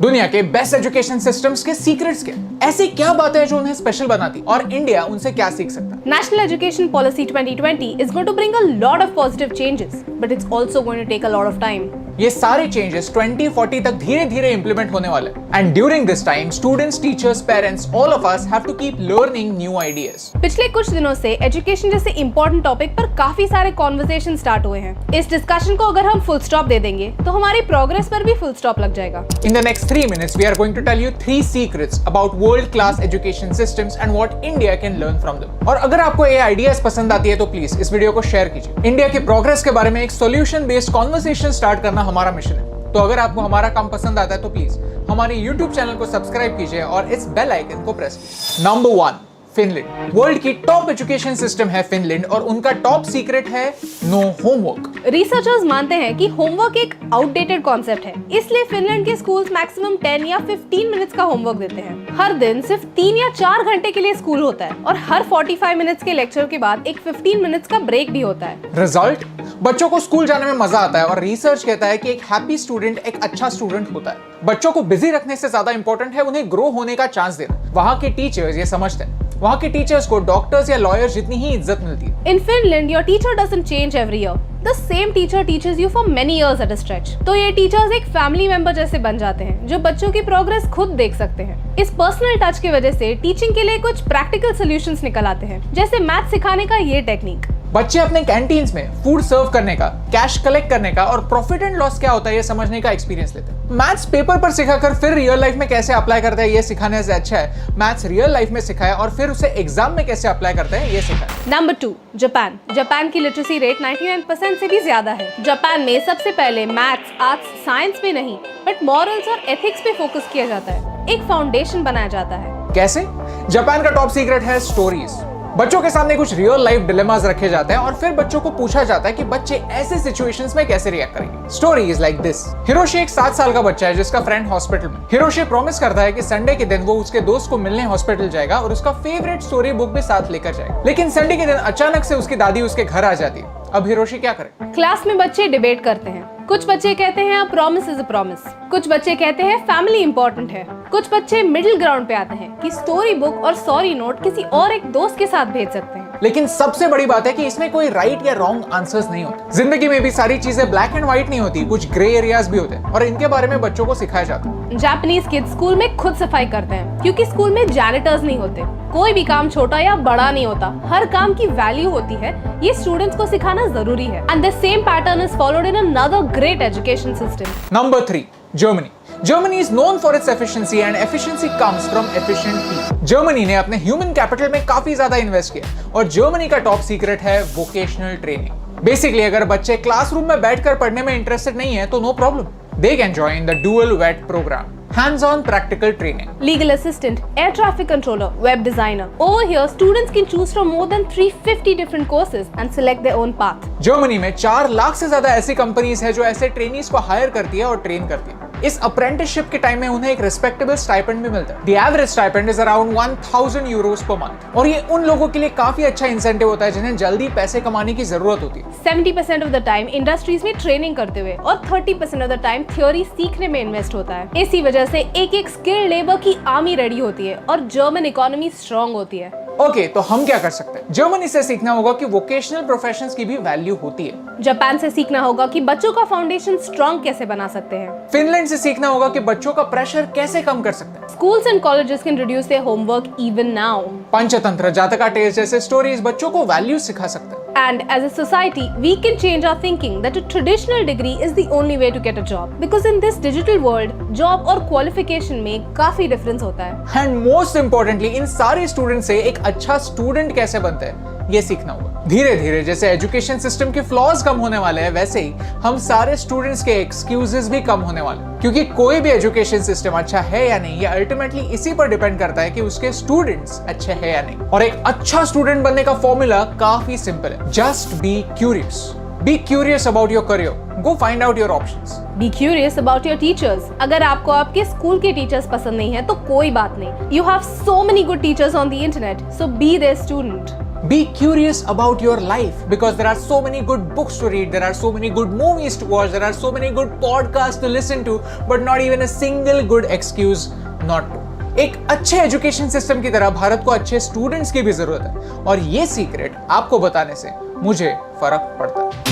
दुनिया के best education systems के सीक्रेट्स क्या, ऐसी क्या बातें हैं जो उन्हें स्पेशल बनाती और इंडिया उनसे क्या सीख सकता है। National Education Policy 2020 is going to bring a lot of positive changes, but it's also going to take a lot of time. ये सारे चेंजेस 2040 तक धीरे धीरे इंप्लीमेंट होने वाले हैं and during this time students, teachers, parents, all of us have to keep learning new ideas. पिछले कुछ दिनों से एजुकेशन जैसे इंपॉर्टेंट टॉपिक पर काफी सारे कॉन्वर्सेशन स्टार्ट हुए हैं। इस डिस्कशन को अगर हम फुल स्टॉप दे देंगे तो हमारी प्रोग्रेस पर भी फुल स्टॉप लग जाएगा। In the next 3 minutes we are going to tell you 3 secrets about world class education systems and what India can learn from them। और अगर आपको ये आइडियाज पसंद आती है तो प्लीज इस वीडियो को शेयर कीजिए। इंडिया के प्रोग्रेस के बारे में एक सॉल्यूशन बेस्ड कॉन्वर्सेशन स्टार्ट करना हमारा मिशन है। तो अगर आपको हमारा काम पसंद आता है तो प्लीज हमारे YouTube चैनल को सब्सक्राइब कीजिए और इस बेल आइकन को प्रेस कीजिए। Number 1, Finland. वर्ल्ड की टॉप एजुकेशन सिस्टम है फिनलैंड और उनका टॉप सीक्रेट है नो होमवर्क। रिसर्चर्स मानते हैं कि होमवर्क एक आउटडेटेड कॉन्सेप्ट है, इसलिए फिनलैंड के स्कूल्स मैक्सिमम 10 या 15 मिनट्स का होमवर्क देते हैं। हर दिन सिर्फ 3 या 4 घंटे के लिए स्कूल होता है और हर 45 मिनट्स के लेक्चर के बाद एक 15 मिनट्स का ब्रेक भी होता है। रिजल्ट, बच्चों को स्कूल जाने में मजा आता है और रिसर्च कहता है कि एक हैप्पी स्टूडेंट एक अच्छा स्टूडेंट होता है। बच्चों को बिजी रखने से ज्यादा इंपॉर्टेंट है उन्हें ग्रो होने का चांस देना। वहाँ के टीचर्स ये समझते हैं, वहाँ के टीचर्स को डॉक्टर्स या लॉयर्स जितनी ही इज्जत मिलती है। In Finland, your teacher doesn't change every year. The same teacher teaches you for many years at a stretch. तो ये टीचर्स एक फैमिली मेंबर जैसे बन जाते हैं जो बच्चों की प्रोग्रेस खुद देख सकते हैं। इस पर्सनल टच की वजह से टीचिंग के लिए कुछ प्रैक्टिकल सॉल्यूशंस निकल आते हैं, जैसे मैथ सिखाने का ये टेक्निक। बच्चे अपने कैंटीन्स में फूड सर्व करने का, कैश कलेक्ट करने का और प्रॉफिट एंड लॉस क्या होता है ये समझने का एक्सपीरियंस लेते हैं। मैथ्स पेपर पर सिखाकर फिर रियल लाइफ में कैसे अप्लाई करते हैं ये सिखाने से अच्छा है मैथ्स रियल लाइफ में सिखाए और फिर उसे एग्जाम में कैसे अप्लाई करते हैं ये सिखाए। Number 2, Japan. जापान की लिटरेसी रेट 99% से भी ज्यादा है। जापान में सबसे पहले मैथ्स, आर्ट्स, साइंस पे नहीं बट मॉरल्स और एथिक्स पे फोकस किया जाता है। एक फाउंडेशन बनाया जाता है। कैसे? जापान का टॉप सीक्रेट है स्टोरीज। बच्चों के सामने कुछ रियल लाइफ डिलेमास रखे जाते हैं और फिर बच्चों को पूछा जाता है कि बच्चे ऐसे सिचुएशंस में कैसे रिएक्ट करेंगे। Story is like this. Hiroshi एक 7 साल का बच्चा है जिसका फ्रेंड हॉस्पिटल में। हिरोशी प्रॉमिस करता है कि संडे के दिन वो उसके दोस्त को मिलने हॉस्पिटल जाएगा और उसका फेवरेट स्टोरी बुक भी साथ लेकर जाएगा। लेकिन संडे के दिन अचानक से उसकी दादी उसके घर आ जाती है। अब हिरोशी क्या करे? क्लास में बच्चे डिबेट करते हैं। कुछ बच्चे कहते हैं a promise is a promise, कुछ बच्चे कहते हैं फैमिली इंपॉर्टेंट है, कुछ बच्चे मिडिल ग्राउंड पे आते हैं कि स्टोरी बुक और सॉरी नोट किसी और एक दोस्त के साथ भेज सकते हैं। लेकिन सबसे बड़ी बात है कि इसमें कोई राइट या रॉन्ग आंसर्स नहीं होते। जिंदगी में भी सारी चीजें ब्लैक एंड व्हाइट नहीं होती, कुछ ग्रे एरियाज भी होते हैं और इनके बारे में बच्चों को सिखाया जाता है। जापानीज किड्स स्कूल में खुद सफाई करते हैं क्योंकि स्कूल में जैनिटर्स नहीं होते। कोई भी काम छोटा या बड़ा नहीं होता, हर काम की वैल्यू होती है। ये स्टूडेंट्स को सिखाना जरूरी है and the same pattern is followed in another great education system. Number 3, Germany. Germany is known for its efficiency and efficiency comes from efficient people. Germany ने अपने ह्यूमन कैपिटल में काफी ज्यादा इन्वेस्ट किया और जर्मनी का टॉप सीक्रेट है vocational training. Basically अगर बच्चे क्लासरूम में बैठकर पढ़ने में इंटरेस्टेड नहीं है तो no problem, they can join the dual weight program, hands-on practical training. Legal assistant, air traffic controller, web designer. Over here, students can choose from more than 350 different courses and select their own path. Germany में 4 लाख से ज्यादा ऐसी companies है जो ऐसे trainees को higher करती है और ट्रेन करती है। इस अप्रेंटिसशिप के टाइम में उन्हें एक रिस्पेक्टेबल स्टाइपेंड भी मिलता है। The average stipend is around 1000 euros per month और ये उन लोगों के लिए काफी अच्छा इंसेंटिव होता है जिन्हें जल्दी पैसे कमाने की जरूरत होती है। 70% of the time इंडस्ट्रीज में ट्रेनिंग करते हुए और 30% of the time थ्योरी सीखने में इन्वेस्ट होता है। इसी वजह से एक स्किल्ड लेबर की आर्मी रेडी होती है और जर्मन इकोनॉमी स्ट्रॉन्ग होती है। ओके, तो हम क्या कर सकते हैं? जर्मनी से सीखना होगा कि वोकेशनल प्रोफेशंस की भी वैल्यू होती है। जापान से सीखना होगा कि बच्चों का फाउंडेशन स्ट्रॉन्ग कैसे बना सकते हैं। फिनलैंड से सीखना होगा कि बच्चों का प्रेशर कैसे कम कर सकते हैं। Schools and colleges can reduce their homework even now. Panchatantra, जातका टेल्स जैसे स्टोरीज बच्चों को वैल्यू सिखा सकते हैं। And as a society, we can change our thinking that a traditional degree is the only way to get a job. Because in this digital world, job और qualification में काफी difference होता है। And most importantly, इन सारे student से एक अच्छा student कैसे बनते हैं ये सीखना होगा। धीरे धीरे जैसे एजुकेशन सिस्टम के फ्लॉज कम होने वाले हैं वैसे ही हम सारे स्टूडेंट्स के एक्सक्यूजेस भी कम होने वाले हैं। क्योंकि कोई भी एजुकेशन सिस्टम अच्छा है या नहीं ये अल्टीमेटली इसी पर डिपेंड करता है कि उसके स्टूडेंट्स अच्छे हैं या नहीं। और एक अच्छा स्टूडेंट बनने का फॉर्मूला काफी सिंपल है, just be curious. Be curious about your career. Go find out your options. Be curious about your teachers. अगर आपको आपके स्कूल के टीचर्स पसंद नहीं है तो कोई बात नहीं. You have so many good teachers on the internet, so be their student. Be curious about your life because there are so many good books to read, there are so many good movies to watch, there are so many good podcasts to listen to, but not even a single good excuse not to. एक अच्छे education system की तरह भारत को अच्छे students की भी जरूरत है और ये सीक्रेट आपको बताने से मुझे फर्क पड़ता है।